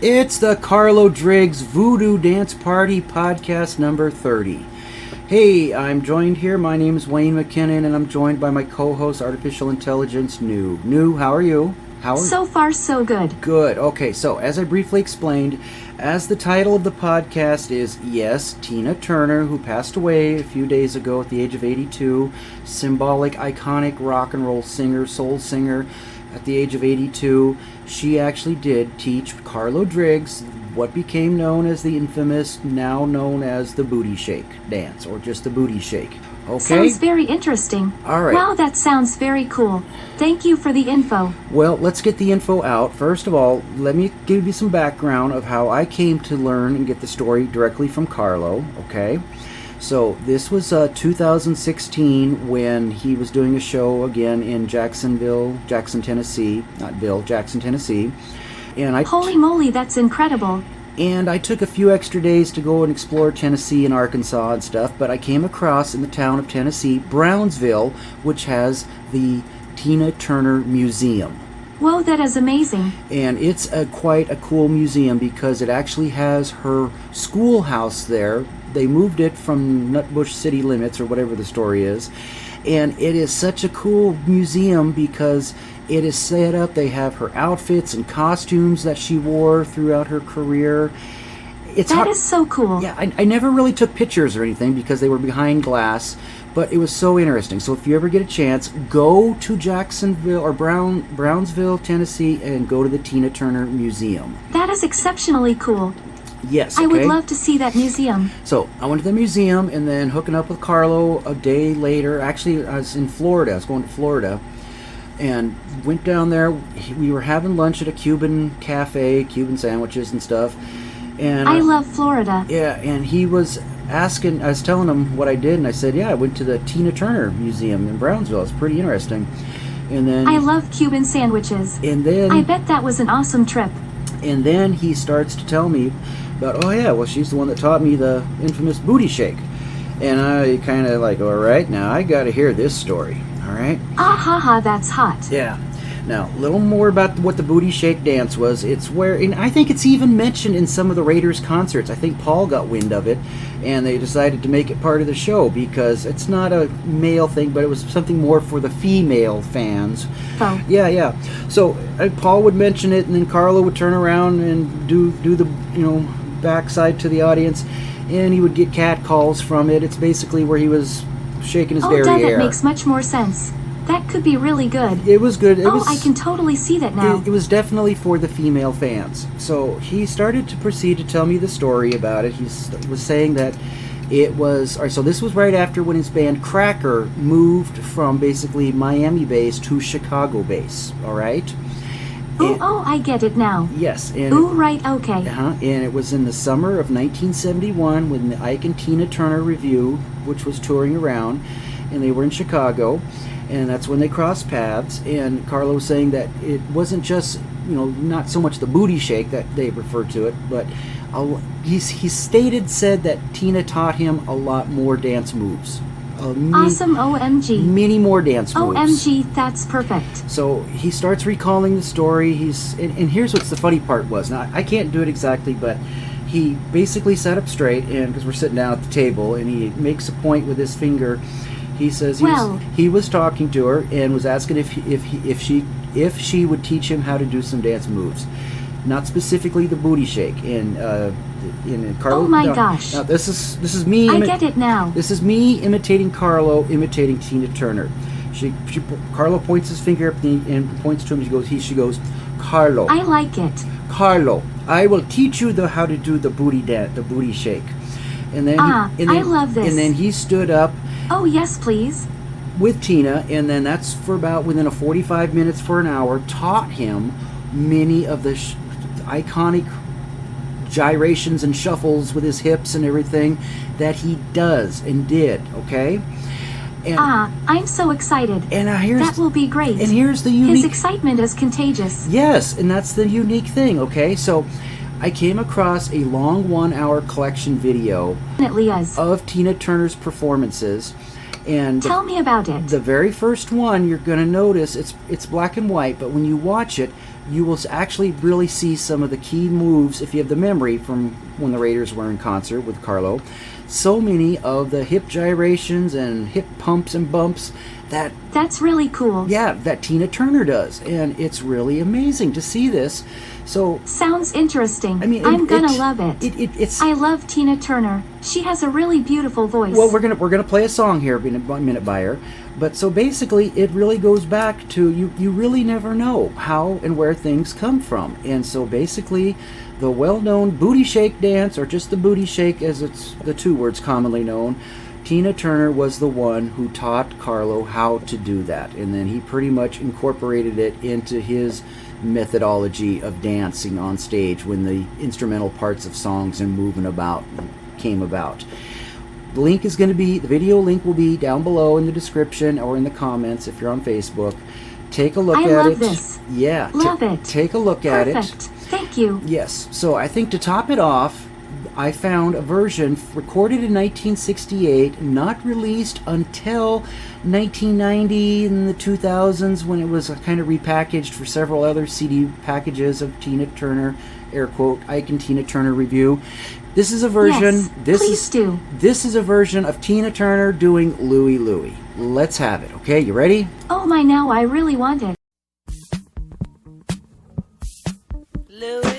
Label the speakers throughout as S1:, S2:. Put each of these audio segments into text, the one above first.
S1: It's the Carlo Driggs Voodoo Dance Party podcast number 30. Hey, I'm joined here. My name is Wayne McKinnon, and I'm joined by my co-host, Artificial Intelligence, New. New, how are you?
S2: So far, so good.
S1: Good. Okay, so as I briefly explained, as the title of the podcast is, yes, Tina Turner, who passed away a few days ago at the age of 82, symbolic, iconic rock and roll singer, soul singer, at the age of 82, she actually did teach Carlo Driggs what became known as the infamous, now known as the booty shake dance, or just the booty shake. Okay?
S2: Sounds very interesting.
S1: All right.
S2: Wow, that sounds very cool. Thank you for the info.
S1: Well, let's get the info out. First of all, let me give you some background of how I came to learn and get the story directly from Carlo, okay? So this was 2016 when he was doing a show again in Jackson, Tennessee. Jackson, Tennessee. And
S2: Holy moly, that's incredible.
S1: And I took a few extra days to go and explore Tennessee and Arkansas and stuff, but I came across in the town of Tennessee, Brownsville, which has the Tina Turner Museum.
S2: Whoa, that is amazing.
S1: And it's quite a cool museum because it actually has her schoolhouse there. They moved it from Nutbush city limits, or whatever the story is. And it is such a cool museum because it is set up. They have her outfits and costumes that she wore throughout her career.
S2: That is so cool.
S1: Yeah, I never really took pictures or anything because they were behind glass, but it was so interesting. So if you ever get a chance, go to Jacksonville or Brownsville, Tennessee, and go to the Tina Turner Museum.
S2: That is exceptionally cool.
S1: Yes, okay.
S2: I would love to see that museum.
S1: So I went to the museum and then hooking up with Carlo a day later. Actually, I was in Florida. I was going to Florida and went down there. We were having lunch at a Cuban cafe, Cuban sandwiches and stuff. And
S2: I love Florida.
S1: Yeah, and he was asking, I was telling him what I did, and I said, yeah, I went to the Tina Turner Museum in Brownsville. It's pretty interesting. And then
S2: I love Cuban sandwiches.
S1: And then
S2: I bet that was an awesome trip.
S1: And then he starts to tell me about, oh yeah, well, she's the one that taught me the infamous booty shake. And I kind of like, all right, now I got to hear this story, all right?
S2: Ah ha ha, that's hot.
S1: Yeah. Now, a little more about what the booty shake dance was. It's where, and I think it's even mentioned in some of the Raiders concerts. I think Paul got wind of it, and they decided to make it part of the show because it's not a male thing, but it was something more for the female fans.
S2: Oh.
S1: Yeah. So Paul would mention it, and then Carlo would turn around and do the backside to the audience, and he would get cat calls from it. It's basically where he was shaking his derriere.
S2: That makes much more sense. That could be really good.
S1: It was good.
S2: I can totally see that now.
S1: It was definitely for the female fans. So he started to proceed to tell me the story about it. He was saying that it was... All right, so this was right after when his band Cracker moved from basically Miami base to Chicago base. All right?
S2: I get it now.
S1: Yes.
S2: Right, okay.
S1: And it was in the summer of 1971 when the Ike and Tina Turner Revue, which was touring around, and they were in Chicago. And that's when they crossed paths, and Carlo was saying that it wasn't just, not so much the booty shake that they referred to it, but he said that Tina taught him a lot more dance moves.
S2: Awesome, OMG.
S1: Many more dance moves.
S2: OMG, that's perfect.
S1: So he starts recalling the story. And here's what's the funny part was. Now, I can't do it exactly, but he basically sat up straight, and because we're sitting down at the table, and he makes a point with his finger. He says he was talking to her and was asking if she would teach him how to do some dance moves, not specifically the booty shake. And Carlo.
S2: Oh my gosh!
S1: Now this is me.
S2: I get it now.
S1: This is me imitating Carlo, imitating Tina Turner. Carlo points his finger up and points to him. She goes, Carlo.
S2: I like it.
S1: Carlo, I will teach you how to do the booty shake. And then
S2: I love this.
S1: And then he stood up.
S2: Oh, yes, please.
S1: With Tina, and then that's for about within a 45 minutes for an hour, taught him many of the iconic gyrations and shuffles with his hips and everything that he does and did, okay? And,
S2: I'm so excited.
S1: And
S2: that will be great.
S1: And here's the unique...
S2: His excitement is contagious.
S1: Yes, and that's the unique thing, okay? So I came across a long 1-hour collection video of Tina Turner's performances. And
S2: tell me about it.
S1: The very first one, you're going to notice it's black and white, but when you watch it, you will actually really see some of the key moves, if you have the memory from when the Raiders were in concert with Carlo. So many of the hip gyrations and hip pumps and bumps
S2: That's really cool.
S1: that Tina Turner does. And it's really amazing to see this. So
S2: Sounds interesting.
S1: I mean,
S2: I'm gonna love it.
S1: It's
S2: I love Tina Turner. She has a really beautiful voice.
S1: well, we're gonna play a song here, minute by her. But so basically, it really goes back to you really never know how and where things come from. And so basically, the well-known booty shake dance, or just the booty shake as it's the two words commonly known, Tina Turner was the one who taught Carlo how to do that. And then he pretty much incorporated it into his methodology of dancing on stage when the instrumental parts of songs and moving about came about. The video link will be down below in the description or in the comments if you're on Facebook. Take a look at it.
S2: I love this.
S1: Yeah.
S2: Love it.
S1: Take a look at it.
S2: Perfect. Thank you.
S1: Yes. So I think to top it off, I found a version recorded in 1968, not released until 1990 and the 2000s, when it was kind of repackaged for several other CD packages of Tina Turner, air quote, Ike and Tina Turner Revue. This is a version.
S2: Yes, please do.
S1: This is a version of Tina Turner doing Louie, Louie. Let's have it. Okay, you ready?
S2: Oh my, now I really want it.
S3: Louie.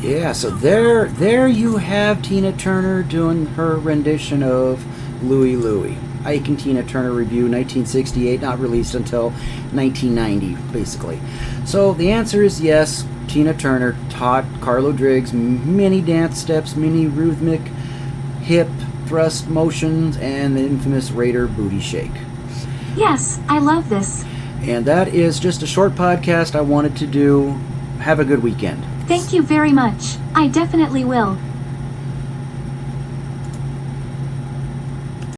S1: Yeah, so there you have Tina Turner doing her rendition of Louie, Louie. Ike and Tina Turner Revue, 1968, not released until 1990, basically. So the answer is yes, Tina Turner taught Carlo Driggs many dance steps, many rhythmic hip thrust motions, and the infamous Raider booty shake.
S2: Yes, I love this.
S1: And that is just a short podcast I wanted to do. Have a good weekend.
S2: Thank you very much. I definitely will.